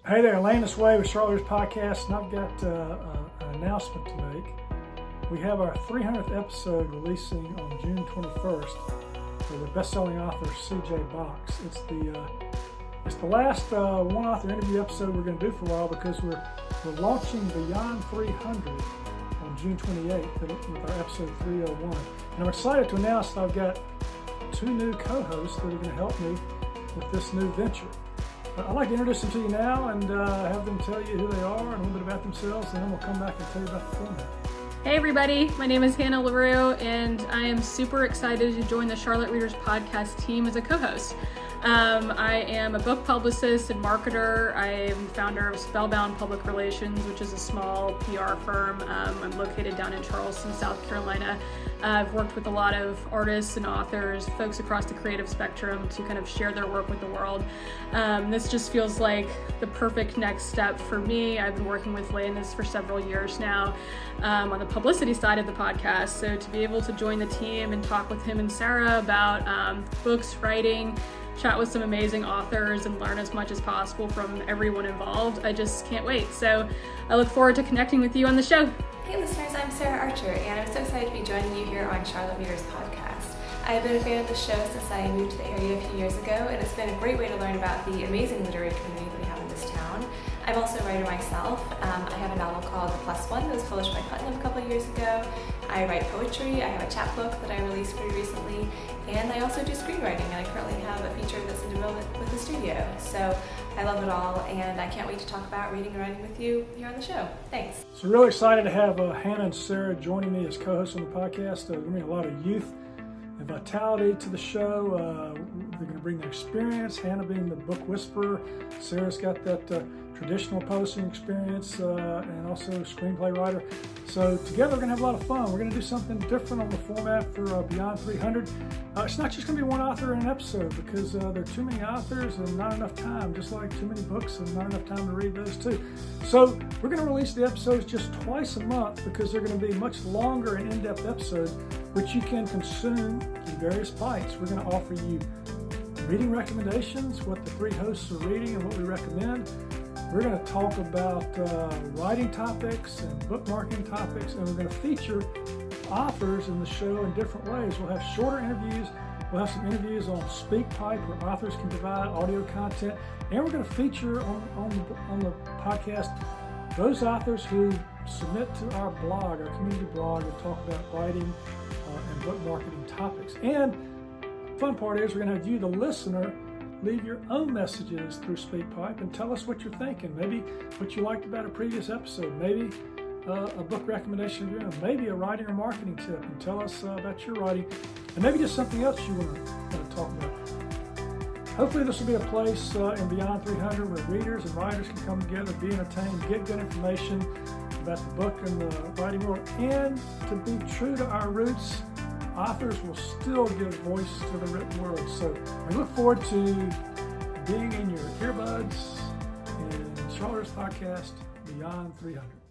Hey there, Lane this way with Charlotte Leaders Podcast, and I've got an announcement to make. We have our 300th episode releasing on June 21st for the best-selling author C.J. Box. It's the last one-author interview episode we're going to do for a while because we're launching Beyond 300 on June 28th with our episode 301. And I'm excited to announce that I've got two new co-hosts that are going to help me with this new venture. I'd like to introduce them to you now and have them tell you who they are and a little bit about themselves, and then we'll come back and tell you about the format. Hey everybody, my name is Hannah LaRue, and I am super excited to join the Charlotte Readers Podcast team as a co-host. I am a book publicist and marketer. I am founder of Spellbound Public Relations, which is a small PR firm. I'm located down in Charleston, South Carolina. I've worked with a lot of artists and authors, folks across the creative spectrum to kind of share their work with the world. This just feels like the perfect next step for me. I've been working with Lane for several years now on the publicity side of the podcast. So to be able to join the team and talk with him and Sarah about books, writing, chat with some amazing authors, and learn as much as possible from everyone involved, I just can't wait. So I look forward to connecting with you on the show. Hey listeners, I'm Sarah Archer, and I'm so excited to be joining you here on Charlotte Readers Podcast. I've been a fan of the show since I moved to the area a few years ago, and it's been a great way to learn about the amazing literary community that we have in this town. I'm also a writer myself. I have a novel called The Plus One that was published by Putnam a couple of years ago. I write poetry. I have a chapbook that I released pretty recently, and I also do screenwriting, and I currently have a feature that's in development with the studio. So I love it all, and I can't wait to talk about reading and writing with you here on the show. Thanks. So really excited to have Hannah and Sarah joining me as co-hosts on the podcast. They're bringing a lot of youth and vitality to the show. They're going to bring their experience, Hannah being the book whisperer. Sarah's got that traditional publishing experience and also screenplay writer. So together we're going to have a lot of fun. We're going to do something different on the format for Beyond 300. It's not just going to be one author in an episode because there are too many authors and not enough time, just like too many books and not enough time to read those too. So we're going to release the episodes just twice a month because they're going to be much longer and in-depth episodes which you can consume in various bites. We're going to offer you reading recommendations, what the three hosts are reading and what we recommend. We're going to talk about writing topics and book marketing topics, and we're going to feature authors in the show in different ways. We'll have shorter interviews. We'll have some interviews on SpeakPipe where authors can provide audio content, and we're going to feature on the podcast those authors who submit to our blog, our community blog, and talk about writing and book marketing topics. And the fun part is we're going to have you, the listener, leave your own messages through SpeakPipe and tell us what you're thinking. Maybe what you liked about a previous episode. Maybe a book recommendation of your own. Maybe a writing or marketing tip, and tell us about your writing. And maybe just something else you want to talk about. Hopefully this will be a place in Beyond 300 where readers and writers can come together, be entertained, get good information about the book and the writing world. And to be true to our roots, authors will still give voice to the written word. So we look forward to being in your earbuds in Charlotte's podcast, Beyond 300.